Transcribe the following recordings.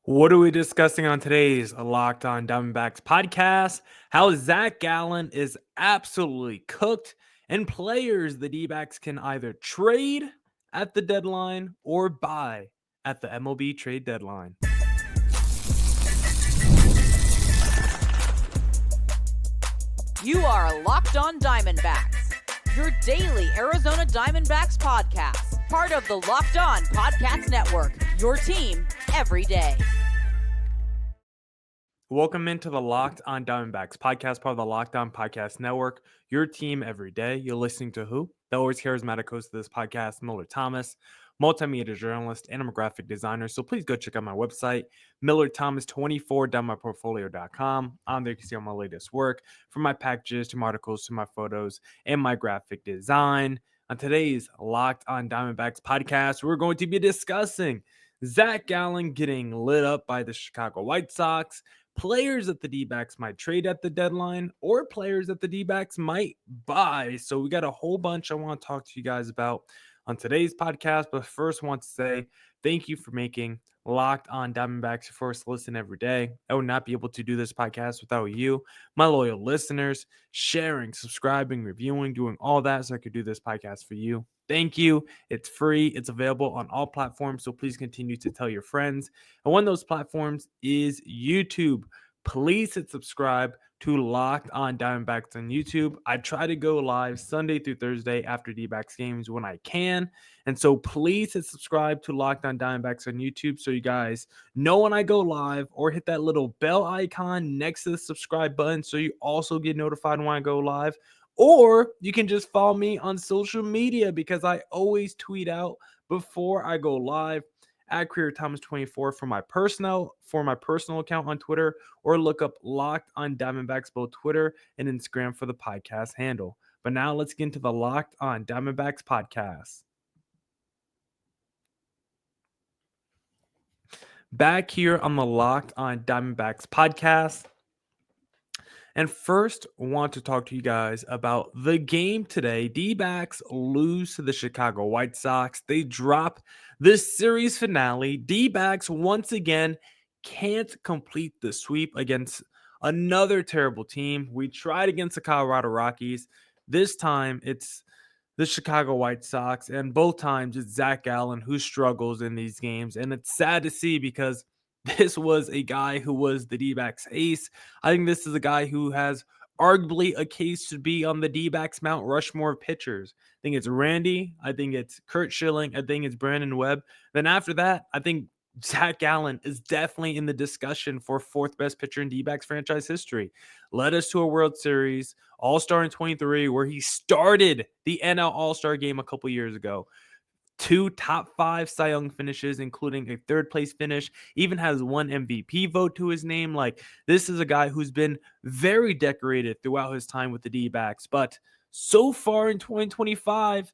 What are we discussing on today's Locked On Diamondbacks podcast? How Zac Gallen is absolutely cooked, and players the D-backs can either trade at the deadline or buy at the MLB Trade Deadline. You are Locked On Diamondbacks, your daily Arizona Diamondbacks podcast, part of the Locked On Podcast Network, your team every day. Welcome into the Locked On Diamondbacks podcast, part of the Locked On Podcast Network, your team every day. You're listening to who? The always charismatic host of this podcast, Millard Thomas, multimedia journalist, and I'm a graphic designer. So please go check out my website, millardthomas24.myportfolio.com. On there, you can see all my latest work, from my packages to my articles to my photos and my graphic design. On today's Locked On Diamondbacks podcast, we're going to be discussing Zac Gallen getting lit up by the Chicago White Sox, players that the D-backs might trade at the deadline, or players that the D-backs might buy. So we got a whole bunch I want to talk to you guys about on today's podcast. But first, I want to say thank you for making Locked On Diamondbacks your first listen every day. I would not be able to do this podcast without you, my loyal listeners, sharing, subscribing, reviewing, doing all that so I could do this podcast for you. Thank you. It's free. It's available on all platforms. So please continue to tell your friends. And one of those platforms is YouTube. Please hit subscribe to Locked On Diamondbacks on YouTube. I try to go live Sunday through Thursday after D-backs games when I can. And so please hit subscribe to Locked On Diamondbacks on YouTube so you guys know when I go live, or hit that little bell icon next to the subscribe button so you also get notified when I go live. Or you can just follow me on social media because I always tweet out before I go live at CareerThomas24 for my personal account on Twitter, or look up Locked On Diamondbacks both Twitter and Instagram for the podcast handle. But now let's get into the Locked On Diamondbacks podcast. Back here on the Locked On Diamondbacks podcast. And first, I want to talk to you guys about the game today. D-backs lose to the Chicago White Sox. They drop this series finale. D-backs once again can't complete the sweep against another terrible team. We tried against the Colorado Rockies. This time, it's the Chicago White Sox, and both times it's Zac Allen who struggles in these games. And it's sad to see because this was a guy who was the D-backs ace. I think this is a guy who has arguably a case to be on the D-backs Mount Rushmore of pitchers. I think it's Randy. I think it's Curt Schilling. I think it's Brandon Webb. Then after that, I think Zac Gallen is definitely in the discussion for fourth best pitcher in D-backs franchise history. Led us to a World Series, All-Star in 23, where he started the NL All-Star game a couple years ago. 2 top 5 Cy Young finishes, including a third place finish, even has 1 MVP vote to his name. Like, this is a guy who's been very decorated throughout his time with the D-backs. But so far in 2025,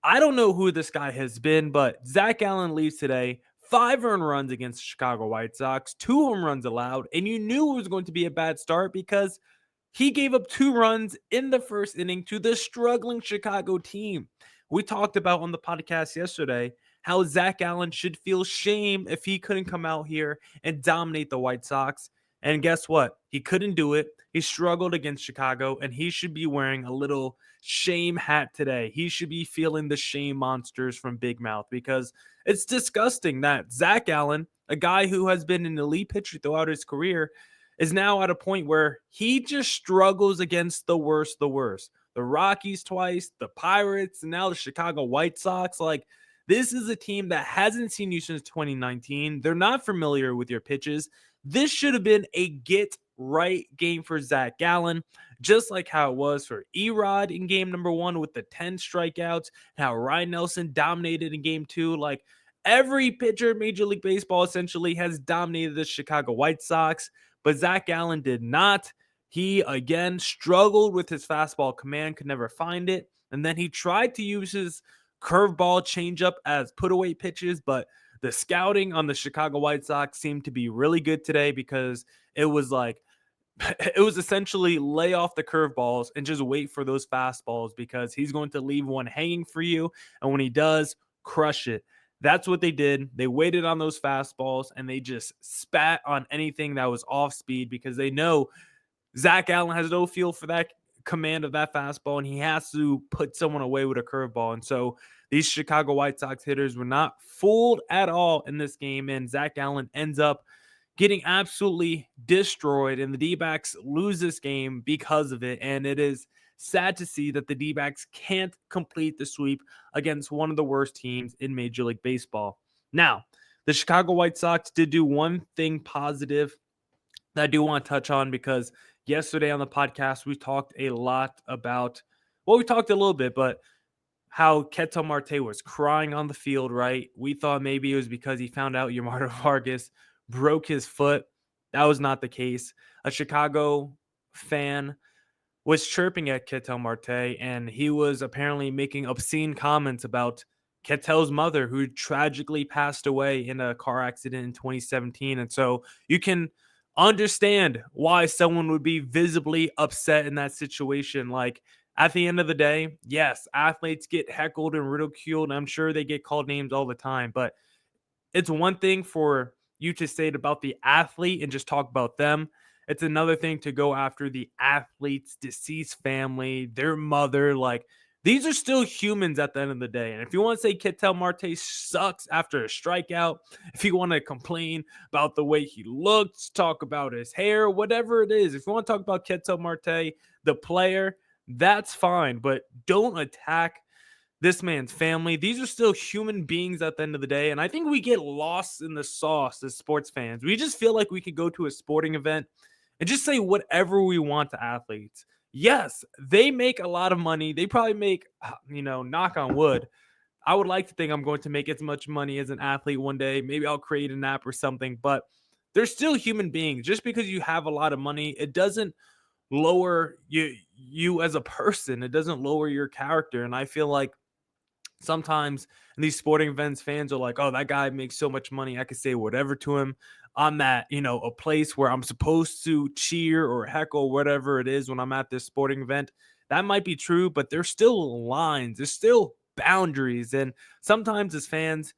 I don't know who this guy has been, but Zac Gallen leaves today. 5 earned runs against the Chicago White Sox, 2 home runs allowed, and you knew it was going to be a bad start because he gave up 2 runs in the first inning to the struggling Chicago team. We talked about on the podcast yesterday how Zac Allen should feel shame if he couldn't come out here and dominate the White Sox. And guess what? He couldn't do it. He struggled against Chicago, and he should be wearing a little shame hat today. He should be feeling the shame monsters from Big Mouth, because it's disgusting that Zac Allen, a guy who has been an elite pitcher throughout his career, is now at a point where he just struggles against the worst. The Rockies twice, the Pirates, and now the Chicago White Sox. Like, this is a team that hasn't seen you since 2019. They're not familiar with your pitches. This should have been a get-right game for Zac Gallen, just like how it was for Erod in game number 1 with the 10 strikeouts, and how Ryan Nelson dominated in game 2. Like, every pitcher in Major League Baseball essentially has dominated the Chicago White Sox, but Zac Gallen did not. He, again, struggled with his fastball command, could never find it. And then he tried to use his curveball changeup as put-away pitches, but the scouting on the Chicago White Sox seemed to be really good today, because it was essentially lay off the curveballs and just wait for those fastballs, because he's going to leave one hanging for you. And when he does, crush it. That's what they did. They waited on those fastballs and they just spat on anything that was off speed because they know Zack Allen has no feel for that command of that fastball, and he has to put someone away with a curveball. And so these Chicago White Sox hitters were not fooled at all in this game, and Zack Allen ends up getting absolutely destroyed, and the D-backs lose this game because of it. And it is sad to see that the D-backs can't complete the sweep against one of the worst teams in Major League Baseball. Now, the Chicago White Sox did do one thing positive that I do want to touch on because yesterday on the podcast, we talked a lot about, well, we talked a little bit, but how Ketel Marte was crying on the field, right? We thought maybe it was because he found out Yamardo Vargas broke his foot. That was not the case. A Chicago fan was chirping at Ketel Marte, and he was apparently making obscene comments about Ketel's mother, who tragically passed away in a car accident in 2017. And so you can understand why someone would be visibly upset in that situation. Like, at the end of the day, yes, athletes get heckled and ridiculed, and I'm sure they get called names all the time, but it's one thing for you to say it about the athlete and just talk about them. It's another thing to go after the athlete's deceased family, their mother. Like, these are still humans at the end of the day. And if you want to say Ketel Marte sucks after a strikeout, if you want to complain about the way he looks, talk about his hair, whatever it is, if you want to talk about Ketel Marte, the player, that's fine. But don't attack this man's family. These are still human beings at the end of the day. And I think we get lost in the sauce as sports fans. We just feel like we could go to a sporting event and just say whatever we want to athletes. Yes, they make a lot of money. They probably make, knock on wood. I would like to think I'm going to make as much money as an athlete one day. Maybe I'll create an app or something, but they're still human beings. Just because you have a lot of money, it doesn't lower you as a person. It doesn't lower your character. And I feel like sometimes in these sporting events, fans are like, oh, that guy makes so much money, I could say whatever to him. I'm at, a place where I'm supposed to cheer or heckle, whatever it is, when I'm at this sporting event. That might be true, but there's still lines, there's still boundaries. And sometimes as fans,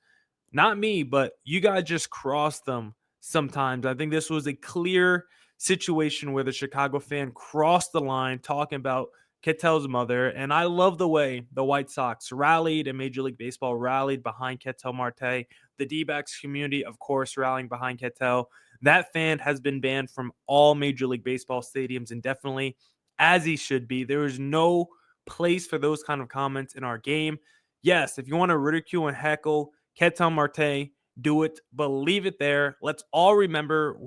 not me, but you guys just cross them sometimes. I think this was a clear situation where the Chicago fan crossed the line talking about Ketel's mother. And I love the way the White Sox rallied and Major League Baseball rallied behind Ketel Marte. The Dbacks community, of course, rallying behind Ketel. That fan has been banned from all Major League Baseball stadiums indefinitely, as he should be. There is no place for those kind of comments in our game. Yes, if you want to ridicule and heckle Ketel Marte, do it, but leave it there. Let's all remember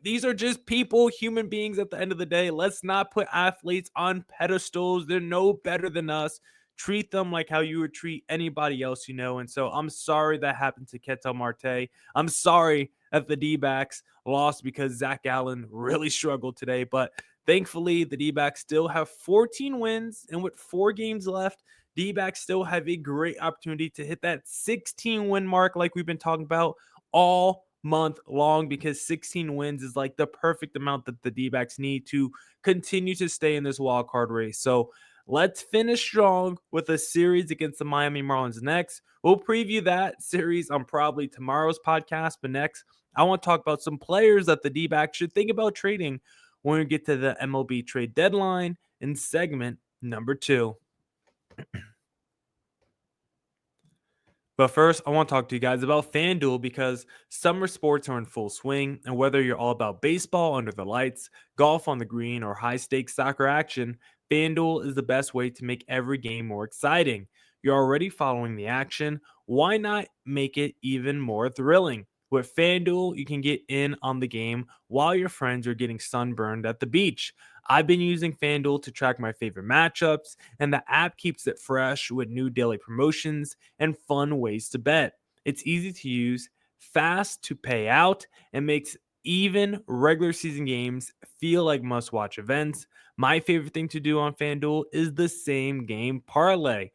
these are just people, human beings at the end of the day. Let's not put athletes on pedestals. They're no better than us. Treat them like how you would treat anybody else, And so I'm sorry that happened to Ketel Marte. I'm sorry that the D-backs lost because Zack Allen really struggled today. But thankfully, the D-backs still have 14 wins. And with 4 games left, D-backs still have a great opportunity to hit that 16-win mark like we've been talking about all month long, because 16 wins is like the perfect amount that the D-backs need to continue to stay in this wild card race. So let's finish strong with a series against the Miami Marlins next. We'll preview that series on probably tomorrow's podcast, but next I want to talk about some players that the D-backs should think about trading when we get to the MLB Trade Deadline in segment number 2. But first, I want to talk to you guys about FanDuel, because summer sports are in full swing, and whether you're all about baseball under the lights, golf on the green, or high-stakes soccer action, FanDuel is the best way to make every game more exciting. You're already following the action. Why not make it even more thrilling? With FanDuel, you can get in on the game while your friends are getting sunburned at the beach. I've been using FanDuel to track my favorite matchups, and the app keeps it fresh with new daily promotions and fun ways to bet. It's easy to use, fast to pay out, and makes even regular season games feel like must-watch events. My favorite thing to do on FanDuel is the same game parlay.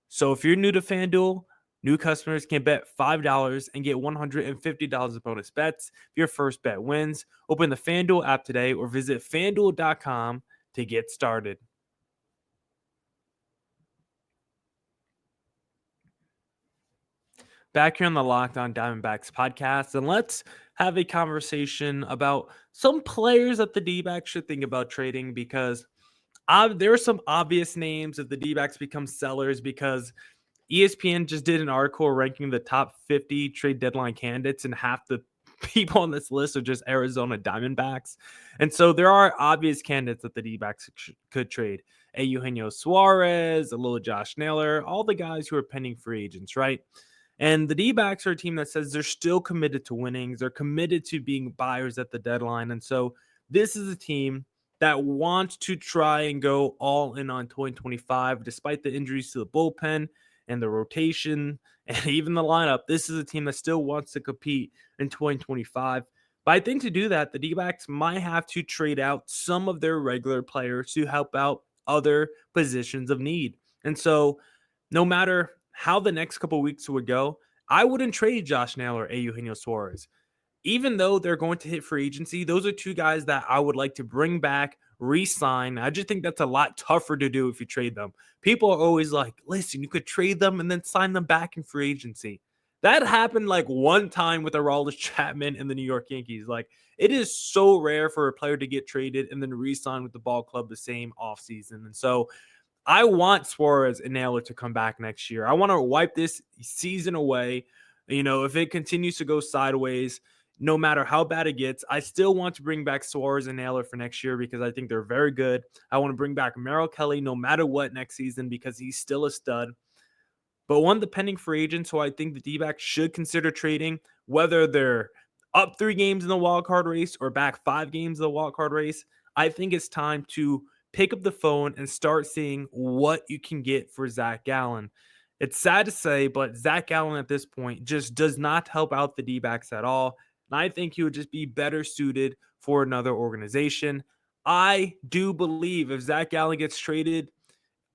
So if you're new to FanDuel, new customers can bet $5 and get $150 of bonus bets if your first bet wins. Open the FanDuel app today or visit FanDuel.com to get started. Back here on the Locked On Diamondbacks podcast, and let's have a conversation about some players that the D-backs should think about trading because there are some obvious names if the D-backs become sellers because ESPN just did an article ranking the top 50 trade deadline candidates, and half the people on this list are just Arizona Diamondbacks. And so there are obvious candidates that the D-backs could trade. A Eugenio Suarez, a little Josh Naylor, all the guys who are pending free agents, right? And the D-backs are a team that says they're still committed to winning. They're committed to being buyers at the deadline. And so this is a team that wants to try and go all in on 2025, despite the injuries to the bullpen and the rotation and even the lineup. This is a team that still wants to compete in 2025. But I think to do that, the D-backs might have to trade out some of their regular players to help out other positions of need. And so no matter how the next couple of weeks would go, I wouldn't trade Josh Naylor or Eugenio Suarez. Even though they're going to hit free agency, those are two guys that I would like to bring back, re-sign. I just think that's a lot tougher to do if you trade them. People are always like, listen, you could trade them and then sign them back in free agency. That happened like one time with Aroldis Chapman and the New York Yankees. Like, it is so rare for a player to get traded and then re-sign with the ball club the same offseason. And so I want Suarez and Naylor to come back next year. I want to wipe this season away. You know, if it continues to go sideways, no matter how bad it gets, I still want to bring back Suarez and Naylor for next year because I think they're very good. I want to bring back Merrill Kelly no matter what next season because he's still a stud. But one of the pending free agents who I think the D-backs should consider trading, whether they're up 3 games in the wild card race or back 5 games in the wild card race, I think it's time to pick up the phone and start seeing what you can get for Zac Gallen. It's sad to say, but Zack Allen at this point just does not help out the D-backs at all. And I think he would just be better suited for another organization. I do believe if Zack Allen gets traded,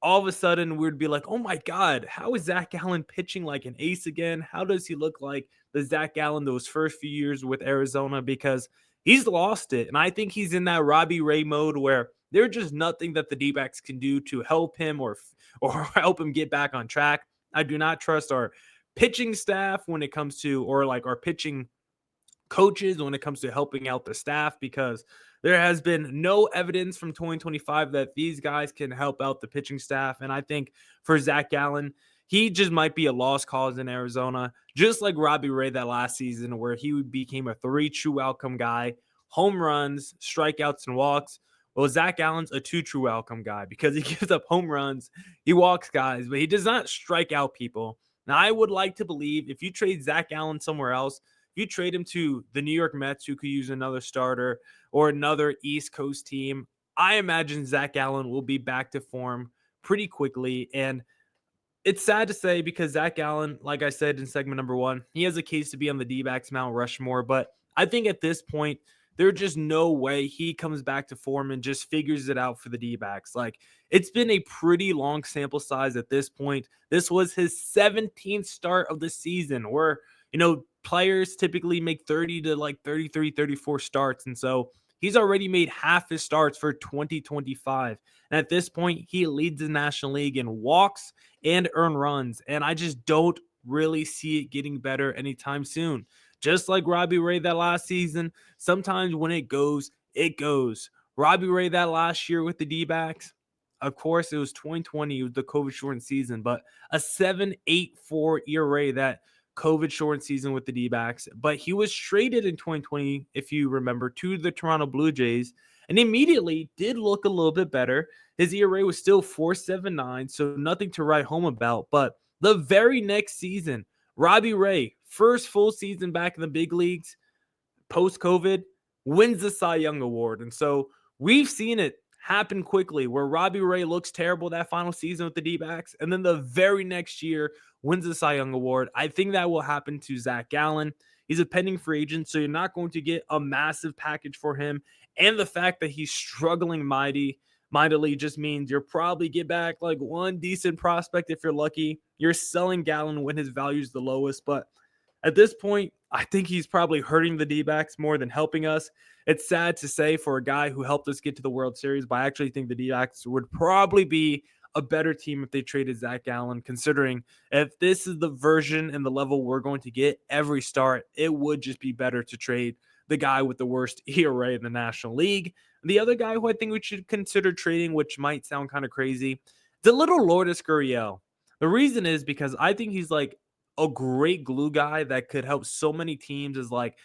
all of a sudden we'd be like, oh my God, how is Zack Allen pitching like an ace again? How does he look like the Zack Allen those first few years with Arizona? Because he's lost it. And I think he's in that Robbie Ray mode where there's just nothing that the D-backs can do to help him or help him get back on track. I do not trust our pitching staff when it comes to, or like our pitching coaches when it comes to helping out the staff, because there has been no evidence from 2025 that these guys can help out the pitching staff. And I think for Zack Gallen, he just might be a lost cause in Arizona, just like Robbie Ray that last season where he became a 3 true outcome guy, home runs, strikeouts, and walks. Well, Zack Allen's a 2 true outcome guy because he gives up home runs, he walks guys, but he does not strike out people. Now, I would like to believe if you trade Zack Allen somewhere else, if you trade him to the New York Mets, who could use another starter, or another East Coast team, I imagine Zack Allen will be back to form pretty quickly. And it's sad to say because Zack Allen, like I said in segment number 1, he has a case to be on the D-backs Mount Rushmore. But I think at this point, there's just no way he comes back to form and just figures it out for the D-backs. Like, it's been a pretty long sample size at this point. This was his 17th start of the season where, players typically make 30 to like 33, 34 starts. And so he's already made half his starts for 2025. And at this point, he leads the National League in walks and earned runs. And I just don't really see it getting better anytime soon. Just like Robbie Ray that last season, sometimes when it goes, it goes. Robbie Ray that last year with the D-backs, of course, it was 2020. It was the COVID-shortened season, but a 7.84 ERA that COVID-shortened season with the D-backs. But he was traded in 2020, if you remember, to the Toronto Blue Jays, and immediately did look a little bit better. His ERA was still 4.79, so nothing to write home about. But the very next season, Robbie Ray, first full season back in the big leagues, post-COVID, wins the Cy Young Award. And so we've seen it happen quickly where Robbie Ray looks terrible that final season with the D-backs, and then the very next year wins the Cy Young Award. I think that will happen to Zack Gallen. He's a pending free agent, so you're not going to get a massive package for him. And the fact that he's struggling mightily just means you'll probably get back like one decent prospect if you're lucky. You're selling Gallen when his value is the lowest, but at this point, I think he's probably hurting the D-backs more than helping us. It's sad to say for a guy who helped us get to the World Series, but I actually think the D-backs would probably be a better team if they traded Zac Gallen, considering if this is the version and the level we're going to get every start, it would just be better to trade the guy with the worst ERA in the National League. The other guy who I think we should consider trading, which might sound kind of crazy, the little Lourdes Gurriel. The reason is because I think he's like a great glue guy that could help so many teams. Is like,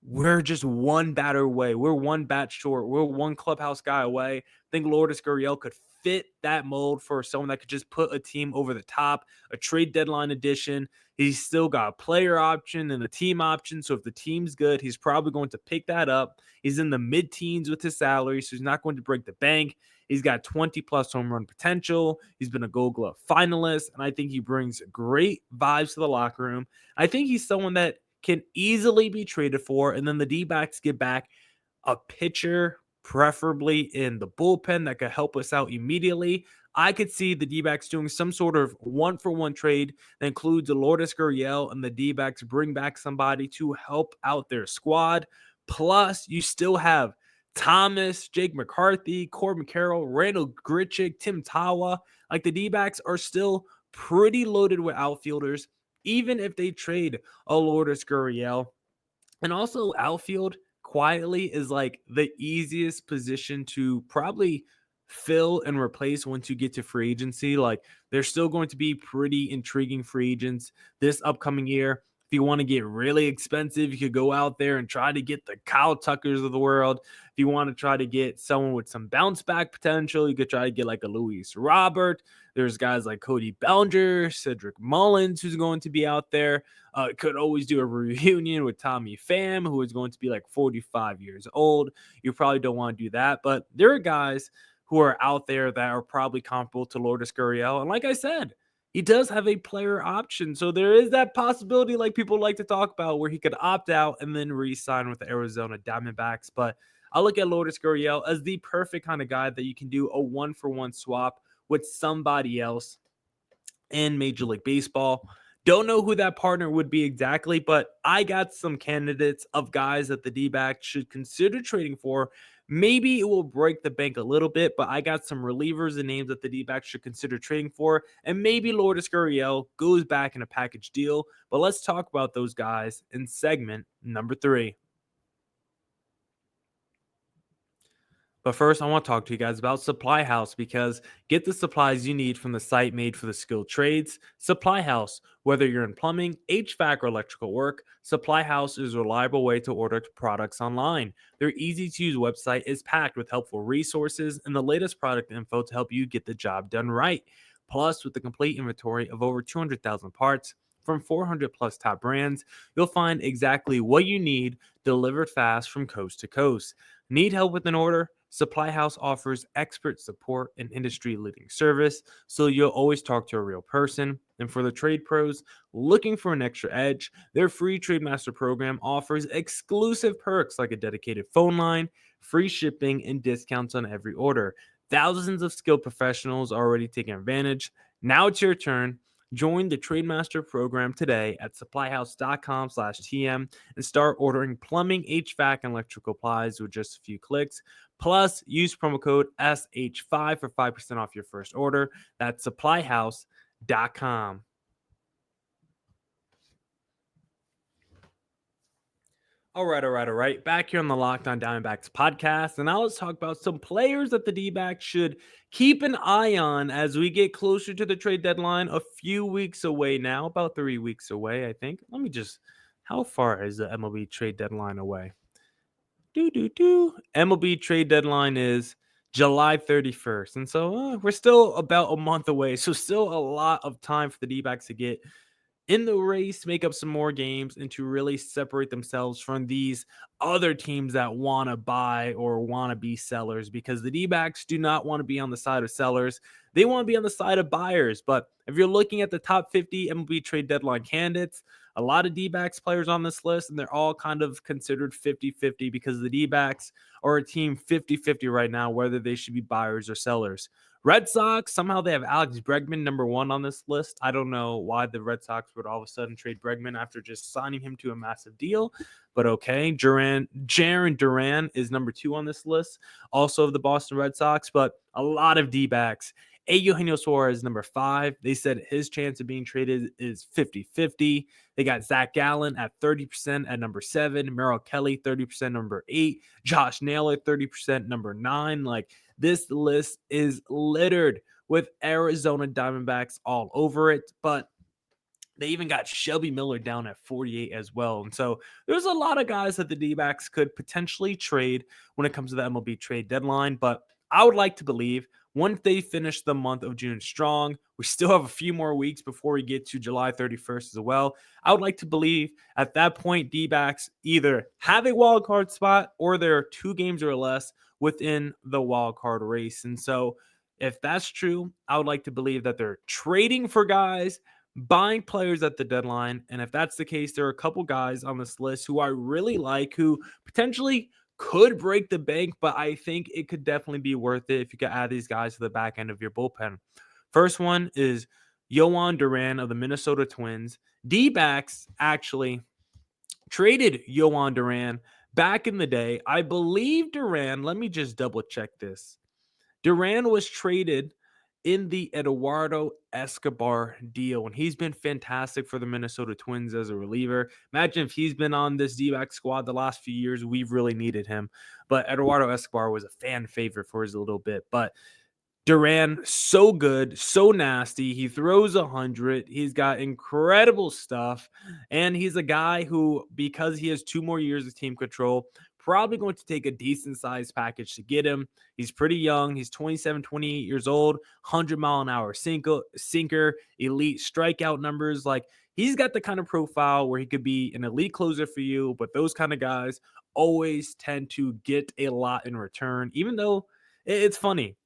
we're just one batter away. We're one bat short. We're one clubhouse guy away. I think Lourdes Gurriel could fit that mold for someone that could just put a team over the top, a trade deadline addition. He's still got a player option and a team option. So if the team's good, he's probably going to pick that up. He's in the mid-teens with his salary, so he's not going to break the bank. He's got 20-plus home run potential. He's been a Gold Glove finalist, and I think he brings great vibes to the locker room. I think he's someone that can easily be traded for, and then the D-backs get back a pitcher, preferably in the bullpen, that could help us out immediately. I could see the D-backs doing some sort of one-for-one trade that includes a Lourdes Gurriel, and the D-backs bring back somebody to help out their squad. Plus, you still have Thomas, Jake McCarthy, Corbin Carroll, Randall Grichuk, Tim Tawa. Like, the D-backs are still pretty loaded with outfielders, even if they trade a Lourdes Gurriel. And also, outfield quietly is like the easiest position to probably fill and replace once you get to free agency. Like, there's still going to be pretty intriguing free agents this upcoming year. If you want to get really expensive, you could go out there and try to get the Kyle Tuckers of the world. If you want to try to get someone with some bounce back potential, you could try to get like a Luis Robert. There's guys like Cody Bellinger, Cedric Mullins, who's going to be out there. Could always do a reunion with Tommy Pham, who is going to be like 45 years old. You probably don't want to do that, but there are guys who are out there that are probably comparable to Lourdes Gurriel. And like I said, he does have a player option. So there is that possibility, like people like to talk about, where he could opt out and then re-sign with the Arizona Diamondbacks. But I look at Lourdes Gurriel as the perfect kind of guy that you can do a one-for-one swap with somebody else in Major League Baseball. Don't know who that partner would be exactly, but I got some candidates of guys that the D-backs should consider trading for. Maybe it will break the bank a little bit, but I got some relievers and names that the D-backs should consider trading for, and maybe Lourdes Gurriel goes back in a package deal. But let's talk about those guys in segment number 3. But first, I want to talk to you guys about Supply House, because get the supplies you need from the site made for the skilled trades, Supply House. Whether you're in plumbing, HVAC, or electrical work, Supply House is a reliable way to order products online. Their easy-to-use website is packed with helpful resources and the latest product info to help you get the job done right. Plus, with the complete inventory of over 200,000 parts from 400 plus top brands, you'll find exactly what you need delivered fast from coast to coast. Need help with an order? Supply House offers expert support and industry-leading service, so you'll always talk to a real person. And for the trade pros looking for an extra edge, their free Trade Master program offers exclusive perks like a dedicated phone line, free shipping, and discounts on every order. Thousands of skilled professionals are already taking advantage. Now it's your turn. Join the Trade Master program today at supplyhouse.com/TM and start ordering plumbing, HVAC, and electrical supplies with just a few clicks. Plus, use promo code SH5 for 5% off your first order. That's supplyhouse.com. All right. Back here on the Locked On Diamondbacks podcast. And now let's talk about some players that the D-backs should keep an eye on as we get closer to the trade deadline. A few weeks away now, about 3 weeks away, I think. How far is the MLB trade deadline away? MLB trade deadline is July 31st. And so we're still about a month away. So still a lot of time for the D-backs to get in the race, make up some more games, and to really separate themselves from these other teams that want to buy or want to be sellers, because the D-backs do not want to be on the side of sellers. They want to be on the side of buyers. But if you're looking at the top 50 MLB trade deadline candidates, a lot of D-backs players on this list, and they're all kind of considered 50-50, because the D-backs are a team 50-50 right now, whether they should be buyers or sellers. Red Sox, somehow they have Alex Bregman number 1 on this list. I don't know why the Red Sox would all of a sudden trade Bregman after just signing him to a massive deal, but okay. Jarren Duran is number 2 on this list, also of the Boston Red Sox, but a lot of D-backs Eugenio Suarez, number 5. They said his chance of being traded is 50-50. They got Zac Gallen at 30% at number 7. Merrill Kelly, 30%, number 8. Josh Naylor, 30%, number 9. Like, this list is littered with Arizona Diamondbacks all over it. But they even got Shelby Miller down at 48 as well. And so there's a lot of guys that the D-backs could potentially trade when it comes to the MLB trade deadline. But I would like to believe once they finish the month of June strong, we still have a few more weeks before we get to July 31st as well. I would like to believe at that point, D-backs either have a wild card spot or they're 2 games or less within the wild card race. And so if that's true, I would like to believe that they're trading for guys, buying players at the deadline. And if that's the case, there are a couple guys on this list who I really like who potentially could break the bank, but I think it could definitely be worth it if you could add these guys to the back end of your bullpen. First one is Yohan Duran of the Minnesota Twins. D-backs actually traded Yohan Duran back in the day. I believe Duran, let me just double check this. Duran was traded in the Eduardo Escobar deal, and he's been fantastic for the Minnesota Twins as a reliever. Imagine if he's been on this D-back squad the last few years. We've really needed him. But Eduardo Escobar was a fan favorite for his little bit. But Duran, so good, so nasty. He throws 100. He's got incredible stuff. And he's a guy who, because he has 2 more years of team control, probably going to take a decent sized package to get him. He's pretty young. He's 27, 28 years old, 100-mile-an-hour sinker, elite strikeout numbers. Like, he's got the kind of profile where he could be an elite closer for you, but those kind of guys always tend to get a lot in return, even though it's funny.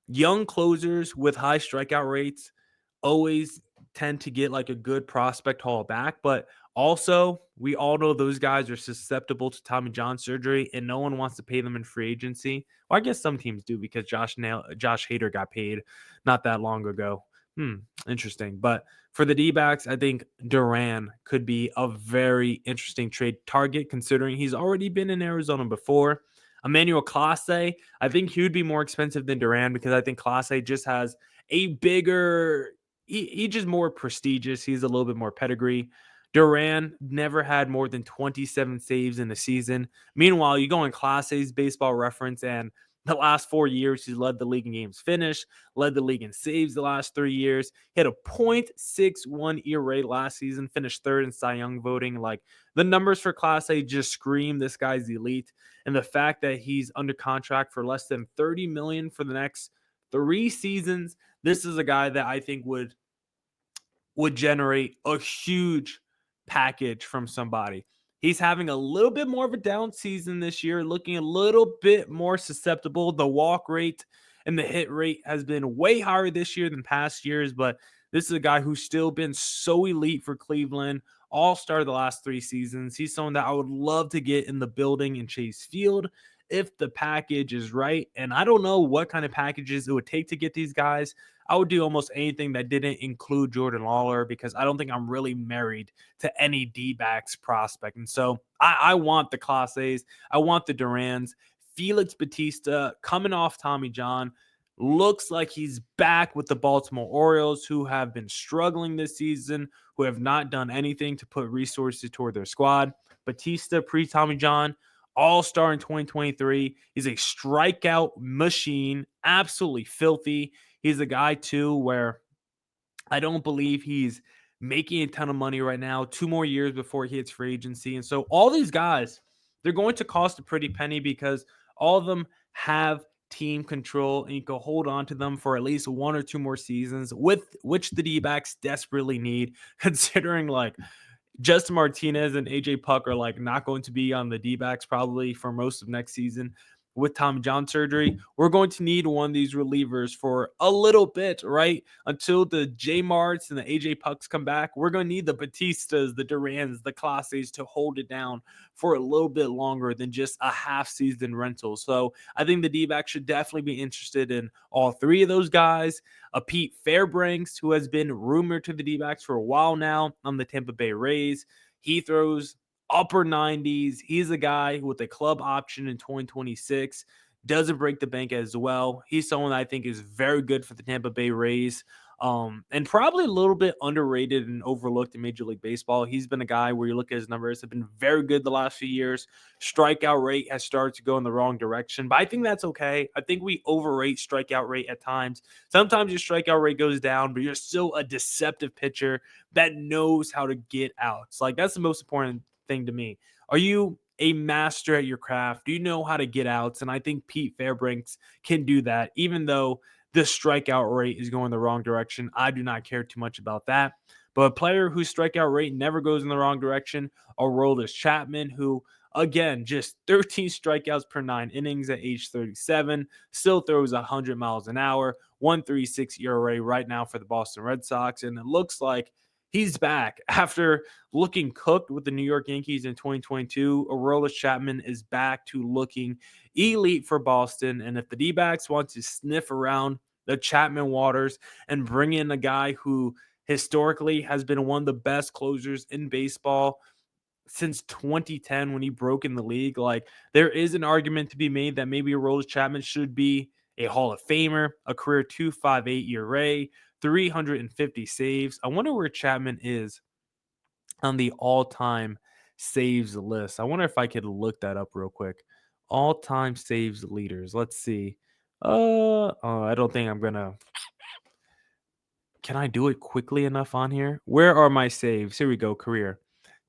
Young closers with high strikeout rates always tend to get like a good prospect haul back, but also we all know those guys are susceptible to Tommy John surgery and no one wants to pay them in free agency. Well, I guess some teams do because Josh Hader got paid not that long ago. Interesting. But for the D-backs, I think Duran could be a very interesting trade target considering he's already been in Arizona before. Emmanuel Clase, I think he would be more expensive than Duran because I think Clase just has a bigger, he just more prestigious. He's a little bit more pedigree. Duran never had more than 27 saves in a season. Meanwhile, you go in Clase's baseball reference and the last 4 years, he's led the league in games finished, led the league in saves the last 3 years. He had a .61 ERA last season, finished 3rd in Cy Young voting. Like, the numbers for Clase just scream this guy's elite. And the fact that he's under contract for less than $30 million for the next 3 seasons, this is a guy that I think would generate a huge package from somebody. He's having a little bit more of a down season this year, looking a little bit more susceptible. The walk rate and the hit rate has been way higher this year than past years, but this is a guy who's still been so elite for Cleveland, all-star the last 3 seasons. He's someone that I would love to get in the building in Chase Field if the package is right. And I don't know what kind of packages it would take to get these guys. I would do almost anything that didn't include Jordan Lawler because I don't think I'm really married to any D-backs prospect. And so I want the Clases. I want the Durans. Felix Bautista coming off Tommy John looks like he's back with the Baltimore Orioles, who have been struggling this season, who have not done anything to put resources toward their squad. Bautista, pre-Tommy John, all-star in 2023. He's a strikeout machine, absolutely filthy. He's a guy, too, where I don't believe he's making a ton of money right now. 2 more years before he hits free agency. And so all these guys, they're going to cost a pretty penny because all of them have team control and you can hold on to them for at least 1 or 2 more seasons, with which the D-backs desperately need, considering like Justin Martinez and AJ Puck are like not going to be on the D-backs probably for most of next season. With Tommy John surgery, we're going to need one of these relievers for a little bit, right? Until the J Marts and the AJ Pucks come back, we're going to need the Bautistas, the Durans, the Clases to hold it down for a little bit longer than just a half-season rental. So I think the D-backs should definitely be interested in all 3 of those guys. Pete Fairbanks, who has been rumored to the D-backs for a while now on the Tampa Bay Rays. He throws upper 90s. He's a guy with a club option in 2026. doesn't break the bank as well. He's someone that I think is very good for the Tampa Bay Rays. And probably a little bit underrated and overlooked in Major League Baseball. He's been a guy where you look at his numbers have been very good the last few years. Strikeout rate has started to go in the wrong direction, but I think that's okay. I think we overrate strikeout rate at times. Sometimes your strikeout rate goes down, but you're still a deceptive pitcher that knows how to get outs. Like, that's the most important thing to me. Are you a master at your craft? Do you know how to get outs? And I think Pete Fairbanks can do that, even though the strikeout rate is going the wrong direction. I do not care too much about that. But a player whose strikeout rate never goes in the wrong direction, Aroldis Chapman, who, again, just 13 strikeouts per 9 innings at age 37, still throws 100 miles an hour, 1.36 ERA right now for the Boston Red Sox. And it looks like he's back after looking cooked with the New York Yankees in 2022. Aroldis Chapman is back to looking elite for Boston. And if the Dbacks want to sniff around the Chapman waters and bring in a guy who historically has been one of the best closers in baseball since 2010 when he broke in the league, like, there is an argument to be made that maybe Aroldis Chapman should be a Hall of Famer, a career 2.58 ERA, 350 saves. I wonder where Chapman is on the all-time saves list. I wonder if I could look that up real quick. All-time saves leaders. Let's see. I don't think I'm gonna. Can I do it quickly enough on here? Where are my saves? Here we go. Career.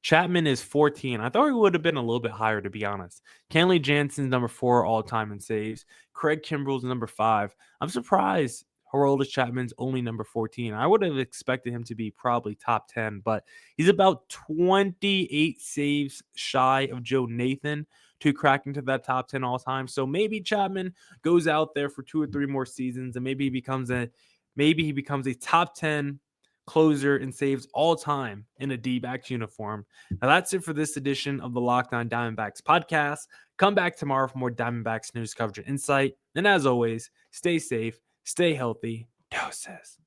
Chapman is 14. I thought he would have been a little bit higher, to be honest. Kenley Jansen's number 4 all-time in saves. Craig Kimbrell's number 5. I'm surprised Aroldis Chapman's only number 14. I would have expected him to be probably top 10, but he's about 28 saves shy of Joe Nathan to crack into that top 10 all-time. So maybe Chapman goes out there for 2 or 3 more seasons, and maybe he becomes a top 10 closer and saves all time in a D-backs uniform. Now that's it for this edition of the Locked On Diamondbacks podcast. Come back tomorrow for more Diamondbacks news coverage and insight. And as always, stay safe, stay healthy. Doses.